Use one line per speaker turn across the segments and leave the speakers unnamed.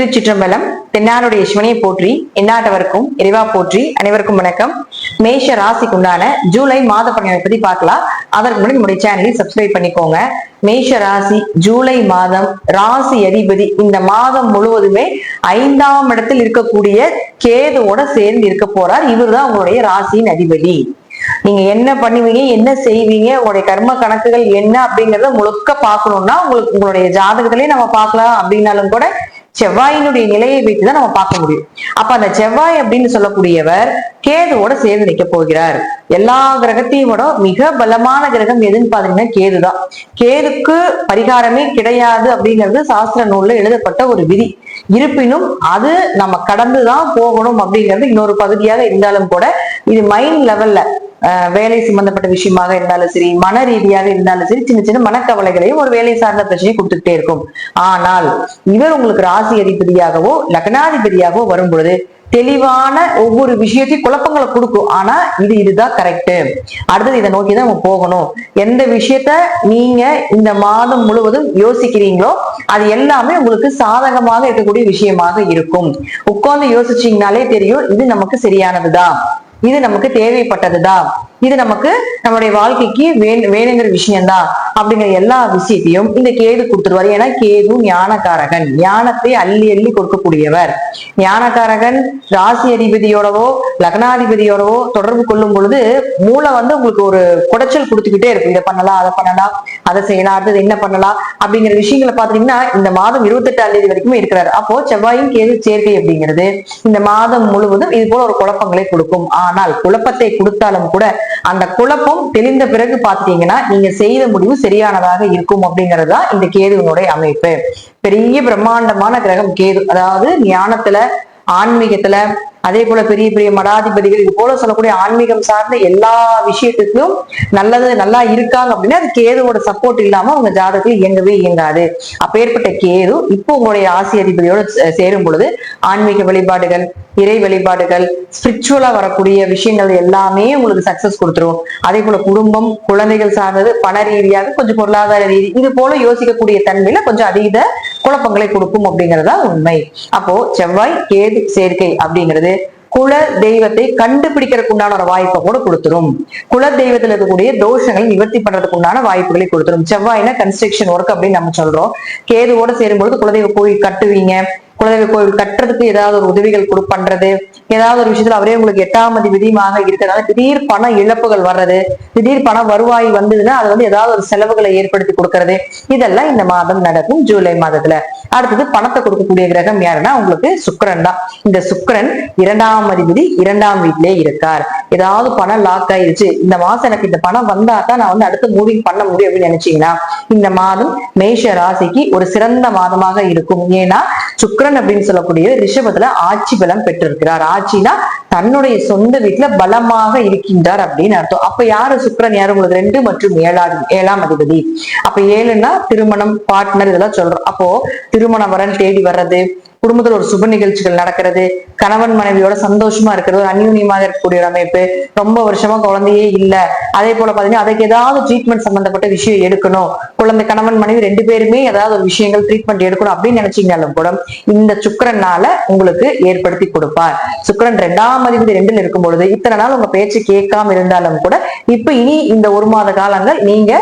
திருச்சிற்றம்பலம். தென்னாருடைய சிவனையை போற்றி, எந்நாட்டவருக்கும் இறைவா போற்றி. அனைவருக்கும் வணக்கம். மேஷ ராசிக்கு உண்டான ஜூலை மாத பலனை பத்தி பார்க்கலாம். அதற்கு முன்னாடி நம்முடைய சேனலை சப்ஸ்கிரைப் பண்ணிக்கோங்க. மேஷ ராசி ஜூலை மாதம் ராசி அதிபதி இந்த மாதம் முழுவதுமே 5ஆம் இடத்தில் இருக்கக்கூடிய கேதுவோட சேர்ந்து இருக்க போறார். இவர் தான் உங்களுடைய ராசியின் அதிபதி. நீங்க என்ன பண்ணுவீங்க, என்ன செய்வீங்க, உங்களுடைய கர்ம கணக்குகள் என்ன அப்படிங்கறத முழுக்க பார்க்கணும்னா உங்களுடைய ஜாதகத்திலேயே நம்ம பார்க்கலாம். அப்படின்னாலும் கூட செவ்வாயினுடைய நிலையை வைத்துதான் நம்ம பார்க்க முடியும். அப்ப அந்த செவ்வாய் அப்படின்னு சொல்லக்கூடியவர் கேதுவோட சேர்ந்து நிற்க போகிறார். எல்லா கிரகத்தையும் விட மிக பலமான கிரகம் எதுன்னு பாத்தீங்கன்னா கேதுதான். கேதுக்கு பரிகாரமே கிடையாது அப்படிங்கிறது சாஸ்திர நூல்ல எழுதப்பட்ட ஒரு விதி. இருப்பினும் அது நம்ம கடந்துதான் போகணும் அப்படிங்கிறது இன்னொரு பகுதியாக இருந்தாலும் கூட இது மைண்ட் லெவல்ல வேலை சம்பந்தப்பட்ட விஷயமாக இருந்தாலும் சரி, மன ரீதியாக இருந்தாலும் சரி, சின்ன சின்ன மனக்கவலைகளையும் ஒரு வேலை சார்ந்த பிரச்சனையை கொடுத்துக்கிட்டே இருக்கும். ஆனால் இவர் உங்களுக்கு ராசி அதிபதியாகவோ லக்னாதிபதியாகவோ வரும் பொழுது தெளிவான ஒவ்வொரு விஷயத்தையும் குழப்பங்களை கொடுக்கும். ஆனா இதுதான் கரெக்ட், அடுத்தது இதை நோக்கிதான் நம்ம போகணும். எந்த விஷயத்த நீங்க இந்த மாதம் முழுவதும் யோசிக்கிறீங்களோ அது எல்லாமே உங்களுக்கு சாதகமாக இருக்கக்கூடிய விஷயமாக இருக்கும். உட்கார்ந்து யோசிச்சீங்கனாலே தெரியும் இது நமக்கு சரியானதுதான், இது நமக்கு தேவைப்பட்டதுதான், இது நமக்கு நம்மளுடைய வாழ்க்கைக்கு வேணுங்கிற விஷயம்தான் அப்படிங்கிற எல்லா விஷயத்தையும் இந்த கேது கொடுத்துருவாரு. ஏன்னா கேது ஞானகாரகன், ஞானத்தை அள்ளி அள்ளி கொடுக்கக்கூடியவர். ஞானகாரகன் ராசி அதிபதியோடவோ லக்னாதிபதியோடவோ தொடர்பு கொள்ளும் பொழுது மூளை உங்களுக்கு ஒரு குடைச்சல் கொடுத்துக்கிட்டே இருக்கும். இதை பண்ணலாம், அதை பண்ணலாம், அதை செய்யலாம், அடுத்தது என்ன பண்ணலாம் அப்படிங்கிற விஷயங்களை பாத்தீங்கன்னா இந்த மாதம் 28ஆம் தேதி வரைக்கும் இருக்கிறாரு. அப்போ செவ்வாயும் கேது சேர்க்கை அப்படிங்கிறது இந்த மாதம் முழுவதும் இது போல ஒரு குழப்பங்களை கொடுக்கும். ஆனால் குழப்பத்தை கொடுத்தாலும் கூட அந்த குழப்பம் தெளிந்த பிறகு பாத்தீங்கன்னா நீங்க செய்த முடிவு சரியானதாக இருக்கும் அப்படிங்கறதுதான் இந்த கேதுவனுடைய அமைப்பு. பெரிய பிரம்மாண்டமான கிரகம் கேது. அதாவது ஞானத்துல, ஆன்மீகத்துல, அதே போல பெரிய பெரிய மடாதிபதிகள் இது போல சொல்லக்கூடிய ஆன்மீகம் சார்ந்த எல்லா விஷயத்துக்கும் நல்லா இருக்காங்க அப்படின்னா அது கேதுவோட சப்போர்ட் இல்லாம உங்க ஜாதகத்துல இயங்கவே இயங்காது. அப்பேற்பட்ட கேது இப்போ உங்களுடைய ஆசி அதிபதியோட சேரும் பொழுது ஆன்மீக வழிபாடுகள், இறை வழிபாடுகள், ஸ்பிரிச்சுவலா வரக்கூடிய விஷயங்கள் எல்லாமே உங்களுக்கு சக்சஸ் கொடுத்துரும். அதே போல குடும்பம், குழந்தைகள் சார்ந்தது, பண ரீதியாக கொஞ்சம் பொருளாதார ரீதி இது போல யோசிக்கக்கூடிய தன்மையில கொஞ்சம் அதீத குழப்பங்களை கொடுக்கும் அப்படிங்கறதா உண்மை. அப்போ செவ்வாய் கேது சேர்க்கை அப்படிங்கிறது குல தெய்வத்தை கண்டுபிடிக்கிறதுக்கு உண்டான ஒரு வாய்ப்பை கூட கொடுத்துரும். குல தெய்வத்துல இருக்கக்கூடிய தோஷங்களை நிவர்த்தி பண்றதுக்கு உண்டான வாய்ப்புகளை கொடுத்துரும். செவ்வாய்னா கன்ஸ்ட்ரக்ஷன் ஒர்க் அப்படின்னு நம்ம சொல்றோம். கேதுவோட சேரும்பொழுது குலதெய்வ கோயில் கட்டுவீங்க. குலதெய்வ கோயில் கட்டுறதுக்கு ஏதாவது ஒரு உதவிகள் பண்றது, ஏதாவது ஒரு விஷயத்துல அவரே உங்களுக்கு 8ஆம் அதிபதியாக இருக்கிறதால திடீர் பண இழப்புகள் வர்றது, திடீர் பண வருவாய் வந்ததுன்னா அது ஏதாவது ஒரு செலவுகளை ஏற்படுத்தி கொடுக்கறது, இதெல்லாம் இந்த மாதம் நடக்கும் ஜூலை மாதத்துல. அடுத்தது பணத்தை கொடுக்கக்கூடிய கிரகம் யாருன்னா உங்களுக்கு சுக்கிரன் தான். இந்த சுக்கிரன் 2ஆம் அதிபதி 2ஆம் வீட்டிலே இருக்கார். ஏதாவது பணம் லாக் ஆயிருச்சு, இந்த மாசம் எனக்கு இந்த பணம் வந்தா தான் நான் அடுத்து மூவிங் பண்ண முடியும் அப்படின்னு நினைச்சீங்கன்னா இந்த மாதம் மேஷ ராசிக்கு ஒரு சிறந்த மாதமாக இருக்கும். ஏன்னா சுக்கிரன் அப்படின்னு சொல்லக்கூடிய ரிஷபத்துல ஆட்சி பலம் பெற்றிருக்கிறார். ஆட்சினா தன்னுடைய சொந்த வீட்டுல பலமாக இருக்கின்றார் அப்படின்னு அர்த்தம். அப்ப யாரு சுக்கிரன்? யாரு உங்களுக்கு 2 மற்றும் 7ஆம் அதிபதி. அப்ப 7ன்னா திருமணம், பார்ட்னர் இதெல்லாம் சொல்றோம். அப்போ திருமண வரன் தேடி வர்றது, குடும்பத்துல ஒரு சுப நிகழ்ச்சிகள் நடக்கிறது, கணவன் மனைவியோட சந்தோஷமா இருக்கிறது, ஒரு அந்யூன்யமாக இருக்கக்கூடிய ஒரு அமைப்பு, ரொம்ப வருஷமா குழந்தையே இல்லை, அதே போல பாத்தீங்கன்னா அதுக்கு ஏதாவது ட்ரீட்மெண்ட் சம்பந்தப்பட்ட விஷயம் எடுக்கணும், குழந்தை கணவன் மனைவி 2 பேருமே ஏதாவது ஒரு விஷயங்கள் ட்ரீட்மெண்ட் எடுக்கணும் அப்படின்னு நினைச்சீங்கனாலும் கூட இந்த சுக்கிரனால உங்களுக்கு ஏற்படுத்தி கொடுப்பார். சுக்கிரன் 2ஆம் அதிபதி 2ல் இருக்கும் பொழுது இத்தனை நாள் உங்க பேச்சு கேட்காம இருந்தாலும் கூட இப்ப இனி இந்த 1 மாத காலங்கள் நீங்க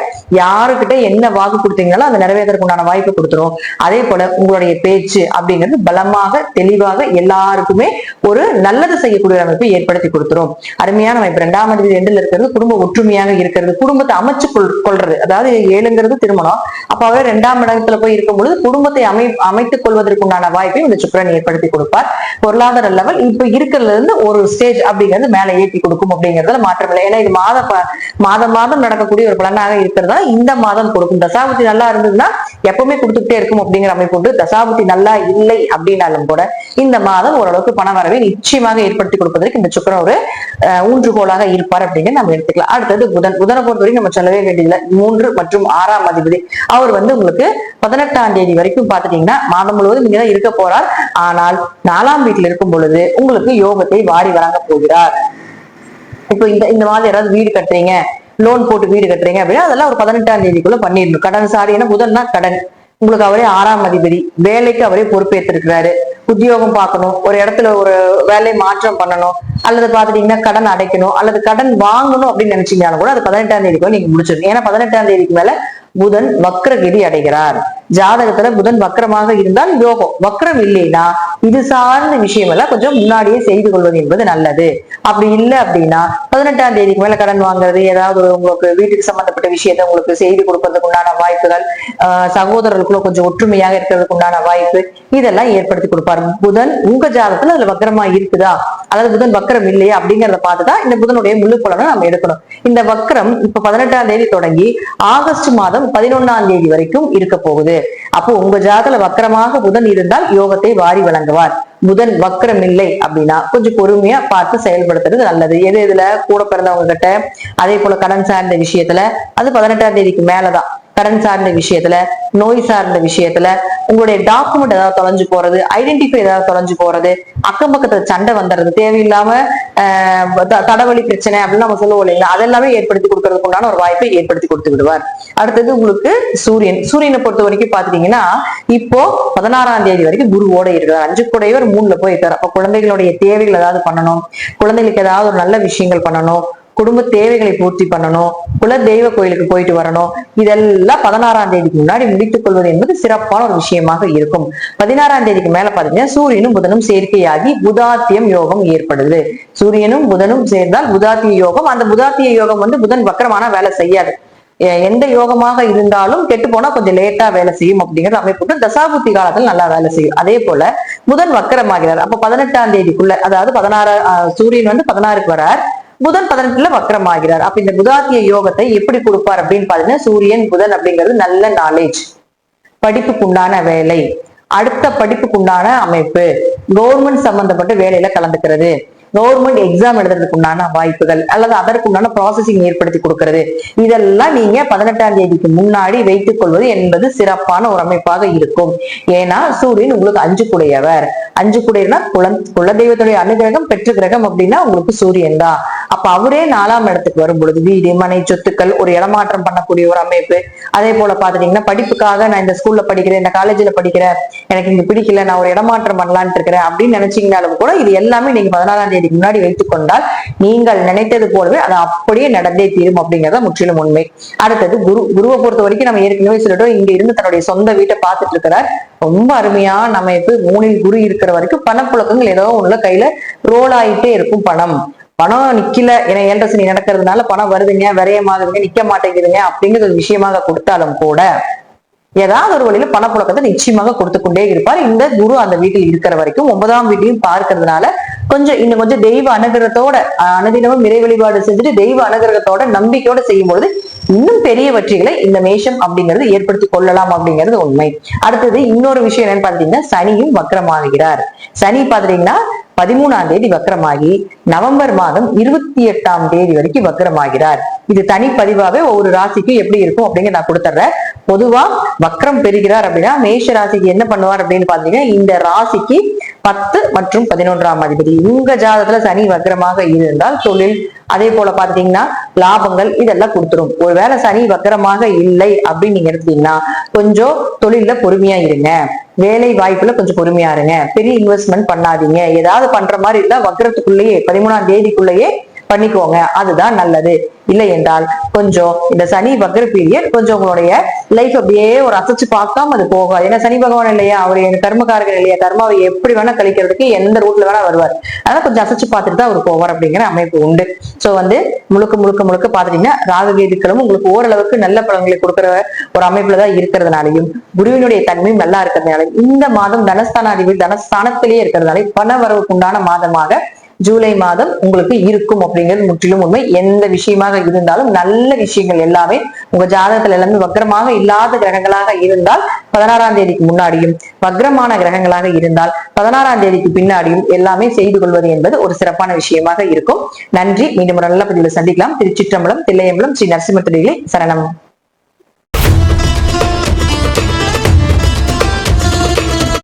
யாருக்கிட்ட என்ன வாக்கு கொடுத்தீங்களோ அதை நிறைவேறதுக்கு உண்டான வாய்ப்பு கொடுத்துரும். அதே போல உங்களுடைய பேச்சு அப்படிங்கிறது பலமாக தெளிவாக எல்லாருக்குமே ஒரு நல்லது செய்யக்கூடிய அமைப்பை ஏற்படுத்தி கொடுத்துரும். அருமையான அமைப்பு. 2ஆம் அதிபதி 2ல் இருக்கிறது குடும்ப ஒற்றுமையாக இருக்கிறது, குடும்பத்தை அமைச்சு கொள்றது. அதாவது 7ங்கிறது திருமணம். அப்ப அவர் 2ஆம் இடத்துல போய் இருக்கும் பொழுது குடும்பத்தை அமைத்துக் கொள்வதற்குண்டான வாய்ப்பை இந்த சுக்கிரன் ஏற்படுத்தி கொடுப்பார். பொருளாதார லெவல் இப்ப இருக்கிறதுல இருந்து ஒரு ஸ்டேஜ் அப்படிங்கிறது மேல ஏற்றி கொடுக்கும் அப்படிங்கறதுல மாற்றம் இல்லை. ஏன்னா இது மாதம் நடக்கக்கூடிய ஒரு பலனாக இருக்கிறதா இந்த மாதம் கொடுக்கும். தசாபுத்தி நல்லா இருந்ததுன்னா எப்பவுமே கொடுத்துட்டே இருக்கும் அப்படிங்கிற அமைப்பு உண்டு. தசாபுத்தி நல்லா இல்லை அப்படின்னாலும் கூட இந்த மாதம் ஓரளவுக்கு பண வரவை நிச்சயமாக ஏற்படுத்தி கொடுப்பதற்கு இந்த சுக்கிரன் ஒரு ஊன்றுகோலாக இருப்பார் அப்படிங்கிறது நம்ம எடுத்துக்கலாம். அடுத்தது புதனை பொறுத்தவரைக்கும் நம்ம சொல்லவே வேண்டியதில்லை. 3 மற்றும் 6ஆம் அதிபதி அவர் உங்களுக்கு 18ஆம் தேதி வரைக்கும் பாத்துட்டீங்கன்னா மாதம் முழுவதும் இங்கதான் இருக்க போறார். ஆனால் 4ஆம் வீட்டில் இருக்கும் பொழுது உங்களுக்கு யோகத்தை வாரி வழங்க போகிறார். இப்போ இந்த மாதிரி யாராவது வீடு கட்டுறீங்க, லோன் போட்டு வீடு கட்டுறீங்க அப்படின்னா அதெல்லாம் ஒரு 18ஆம் தேதிக்குள்ள பண்ணிடணும். கடன் சாரி, ஏன்னா புதன்னா கடன், உங்களுக்கு அவரே 6ஆம் அதிபதி, வேலைக்கு அவரே பொறுப்பேற்றிருக்கிறாரு, உத்தியோகம் பார்க்கணும், ஒரு இடத்துல ஒரு வேலை மாற்றம் பண்ணணும், அல்லது பாத்துட்டீங்கன்னா கடன் அடைக்கணும், அல்லது கடன் வாங்கணும் அப்படின்னு நினைச்சீங்கன்னாலும் கூட அது 18ஆம் தேதிக்குள்ள நீங்க முடிச்சிருக்கீங்க. ஏன்னா 18ஆம் தேதிக்கு மேல புதன் வக்ரகதி அடைகிறார். ஜாதகத்துல புதன் வக்ரமாக இருந்தால் யோகம், வக்ரம் இல்லைன்னா இது சார்ந்த விஷயம் எல்லாம் கொஞ்சம் முன்னாடியே செய்து கொள்வது என்பது நல்லது. அப்படி இல்லை அப்படின்னா 18ஆம் தேதிக்கு மேல கடன் வாங்குறது, ஏதாவது உங்களுக்கு வீட்டுக்கு சம்பந்தப்பட்ட விஷயத்த உங்களுக்கு செய்து கொடுக்கறதுக்கு உண்டான வாய்ப்புகள், சகோதரர்களுக்குள்ள கொஞ்சம் ஒற்றுமையாக இருக்கிறதுக்கு உண்டான வாய்ப்பு, இதெல்லாம் ஏற்படுத்தி கொடுப்பாரு புதன். உங்க ஜாதகத்துல அதுல வக்ரமா இருக்குதா, அதாவது புதன் வக்ரம் இல்லையா அப்படிங்கறத பார்த்துதான் இந்த புதனுடைய முழு பலனை நம்ம எடுக்கணும். இந்த வக்ரம் இப்ப 18ஆம் தேதி தொடங்கி ஆகஸ்ட் மாதம் 11ஆம் தேதி வரைக்கும் இருக்க போகுது. அப்போ உங்க ஜாதகத்துல வக்ரமாக புதன் இருந்தால் யோகத்தை வாரி வழங்குவார். புதன் வக்ரம் இல்லை அப்படின்னா கொஞ்சம் பொறுமையா பார்த்து செயல்படுத்துறது நல்லது. எது இதுல கூட பிறந்தவங்க கிட்ட, அதே போல கடன் சார்ந்த விஷயத்துல, அது 18ஆம் தேதிக்கு மேலதான். கடன் சார்ந்த விஷயத்துல, நோய் சார்ந்த விஷயத்துல, உங்களுடைய டாக்குமெண்ட் ஏதாவது தொலைஞ்சு போறது, ஐடென்டிஃபை ஏதாவது தொலைஞ்சு போறது, அக்கம் பக்கத்துல சண்டை வந்துடுறது, தேவையில்லாம தடவழி பிரச்சனை அப்படின்னு நம்ம சொல்லுவோம் இல்லைங்களா, அதெல்லாமே ஏற்படுத்தி கொடுக்கறதுக்கு உண்டான ஒரு வாய்ப்பை ஏற்படுத்தி கொடுத்து விடுவார். அடுத்தது உங்களுக்கு சூரியனை பொறுத்த வரைக்கும் பாத்தீங்கன்னா இப்போ 16ஆம் தேதி வரைக்கும் குருவோட இருக்கிறார். 5 கூடையவர் 3ல போய் இருக்காரு. அப்ப குழந்தைகளுடைய தேவைகள் ஏதாவது பண்ணணும், குழந்தைகளுக்கு ஏதாவது ஒரு நல்ல விஷயங்கள் பண்ணணும், குடும்ப தேவைகளை பூர்த்தி பண்ணணும், குல தெய்வ கோயிலுக்கு போயிட்டு வரணும், இதெல்லாம் 16ஆம் தேதிக்கு முன்னாடி முடித்துக் கொள்வது என்பது சிறப்பான ஒரு விஷயமாக இருக்கும். 16ஆம் தேதிக்கு மேல பாத்தீங்கன்னா சூரியனும் புதனும் சேர்க்கையாகி புதாத்தியம் யோகம் ஏற்படுது. சூரியனும் புதனும் சேர்ந்தால் புதாத்திய யோகம். அந்த புதாத்திய யோகம் புதன் வக்கரமான வேலை செய்யாது. எந்த யோகமாக இருந்தாலும் கெட்டு போனா கொஞ்சம் லேட்டா வேலை செய்யும் அப்படிங்கிற அமைப்பு தசாபுத்தி காலத்துல நல்லா வேலை செய்யும். அதே போல புதன் வக்கரமாகிறார். அப்ப 18ஆம் தேதிக்குள்ள, அதாவது 16 சூரியன் 16க்கு வரார், புதன் 18ல வக்கரமாகிறார். அப்ப இந்த புதாத்திய யோகத்தை எப்படி கொடுப்பார் அப்படின்னு பாத்தீங்கன்னா, சூரியன் புதன் அப்படிங்கிறது நல்ல நாலேஜ், படிப்புக்குண்டான வேலை, அடுத்த படிப்புக்குண்டான அமைப்பு, கவர்மெண்ட் சம்பந்தப்பட்ட வேலையில கலந்துக்கிறது, கவர்மெண்ட் எக்ஸாம் எழுதுறதுக்கு உண்டான வாய்ப்புகள், அல்லது அதற்கு உண்டான ப்ராசஸிங் ஏற்படுத்தி கொடுக்கிறது, இதெல்லாம் நீங்க 18ஆம் தேதிக்கு முன்னாடி வைத்துக் கொள்வது என்பது சிறப்பான ஒரு அமைப்பாக இருக்கும். ஏன்னா சூரியன் உங்களுக்கு 5 கூடையவர். 5 கூடையர்னா குலதெய்வத்துடைய அனுகிரகம் பெற்ற கிரகம் அப்படின்னா உங்களுக்கு சூரியன் தான். அப்ப அவரே 4ஆம் இடத்துக்கு வரும் பொழுது வீடு, மனை, சொத்துக்கள், ஒரு இடமாற்றம் பண்ணக்கூடிய ஒரு அமைப்பு. அதே போல பாத்துட்டீங்கன்னா படிப்புக்காக நான் இந்த ஸ்கூல்ல படிக்கிறேன், இந்த காலேஜ்ல படிக்கிறேன், எனக்கு இங்க பிடிக்கல, நான் ஒரு இடமாற்றம் பண்ணலான்னு இருக்கிறேன் அப்படின்னு நினைச்சீங்கன்னாலும் கூட இது எல்லாமே நீங்க 16ஆம் தேதிக்கு முன்னாடி வைத்துக் கொண்டால் நீங்கள் நினைத்தது போலவே அது அப்படியே நடந்தே தீரும் அப்படிங்கறத முற்றிலும் உண்மை. அடுத்தது குருவை பொறுத்த வரைக்கும் நம்ம ஏற்கனவே சொல்லிட்டோம், இங்க இருந்து தன்னுடைய சொந்த வீட்டை பார்த்துட்டு இருக்கிறார். ரொம்ப அருமையான அமைப்பு. 3ல் குரு இருக்கிற வரைக்கும் பணப்புழக்கங்கள் ஏதோ ஒண்ணுல கையில ரோல் ஆயிட்டே இருக்கும். பணம் நிக்கல, ஏன்னா 7 சனி நடக்கிறதுனால பணம் வருதுங்க, விரயமாகுதுங்க, நிக்க மாட்டேங்குதுங்க அப்படிங்கிற ஒரு விஷயமாக கொடுத்தாலும் கூட ஏதாவது ஒரு வழியில பணப்புழக்கத்தை நிச்சயமாக கொடுத்து கொண்டே இருப்பார். இந்த குரு அந்த வீட்டில் இருக்கிற வரைக்கும் 9ஆம் வீட்டையும் பார்க்கறதுனால கொஞ்சம் தெய்வ அனுகிரகத்தோட அனுதினமும் இறை வழிபாடு செஞ்சுட்டு தெய்வ அனுகிரகத்தோட நம்பிக்கையோட செய்யும் பொழுது இன்னும் பெரிய வெற்றிகளை இந்த மேஷம் அப்படிங்கிறது ஏற்படுத்தி கொள்ளலாம் அப்படிங்கிறது உண்மை. அடுத்தது இன்னொரு விஷயம் என்னன்னு பாத்தீங்கன்னா, சனியும் வக்ரமாகிறார். சனி பாத்தீங்கன்னா 13ஆம் தேதி வக்ரமாகி நவம்பர் மாதம் 28ஆம் தேதி வரைக்கும் வக்ரமாகிறார். இது தனிப்பதிவாவே ஒவ்வொரு ராசிக்கும் எப்படி இருக்கும் அப்படிங்கிற நான் கொடுத்துட்றேன். பொதுவா வக்ரம் பெறுகிறார் அப்படின்னா மேஷ ராசிக்கு என்ன பண்ணுவார் அப்படின்னு பாத்தீங்கன்னா, இந்த ராசிக்கு 10 மற்றும் 11ஆம் அதிபதி. உங்க ஜாதகத்துல சனி வக்ரமாக இருந்தால் தொழில், அதே போல பாத்தீங்கன்னா லாபங்கள் இதெல்லாம் கொடுத்துரும். ஒருவேளை சனி வக்ரமாக இல்லை அப்படின்னு நீங்க எடுத்தீங்கன்னா கொஞ்சம் தொழில்ல பொறுமையா இருங்க, வேலை வாய்ப்புல கொஞ்சம் பொறுமையா இருங்க, பெரிய இன்வெஸ்ட்மெண்ட் பண்ணாதீங்க. ஏதாவது பண்ற மாதிரி இருந்தா வக்ரத்துக்குள்ளேயே 13ஆம் தேதிக்குள்ளேயே பண்ணிக்கோங்க, அதுதான் நல்லது. இல்லை என்றால் கொஞ்சம் இந்த சனி வக்ர பீரியட் கொஞ்சம் உங்களுடைய லைஃப் அப்படியே ஒரு அசைச்சு பார்க்காம அது போகாது. ஏன்னா சனி பகவான் இல்லையா, அவர் கர்மகாரகன் இல்லையா, கர்மாவை எப்படி வேணா கழிக்கிறதுக்கு எந்த ரூட்ல வேணா வருவார். அதனால கொஞ்சம் அசைச்சு பார்த்துட்டு தான் அவர் போவார் அப்படிங்கிற அமைப்பு உண்டு. சோ முழுக்க பாத்துட்டீங்கன்னா ராககேதுக்களும் உங்களுக்கு ஓரளவுக்கு நல்ல பலன்களை கொடுக்கிற ஒரு அமைப்புலதான் இருக்கிறதுனாலையும் குருவினுடைய தன்மையும் நல்லா இருக்கிறதுனாலையும் இந்த மாதம் தனஸ்தானாதிபதி தனஸ்தானத்திலேயே இருக்கிறதுனால பண வரவுக்கு உண்டான மாதமாக ஜூலை மாதம் உங்களுக்கு இருக்கும் அப்படிங்கிறது முற்றிலும் உண்மை. எந்த விஷயமாக இருந்தாலும் நல்ல விஷயங்கள் எல்லாமே உங்க ஜாதகத்துல எல்லாமே வக்ரமாக இல்லாத கிரகங்களாக இருந்தால் 16ஆம் தேதிக்கு முன்னாடியும், வக்ரமான கிரகங்களாக இருந்தால் 16ஆம் தேதிக்கு பின்னாடியும் எல்லாமே செய்து கொள்வது என்பது ஒரு சிறப்பான விஷயமாக இருக்கும். நன்றி. மீண்டும் ஒரு நல்ல பதிவில் சந்திக்கலாம். திருச்சிற்றம்பலம், தில்லையம்பலம், ஸ்ரீ நரசிம்ம சரணம்.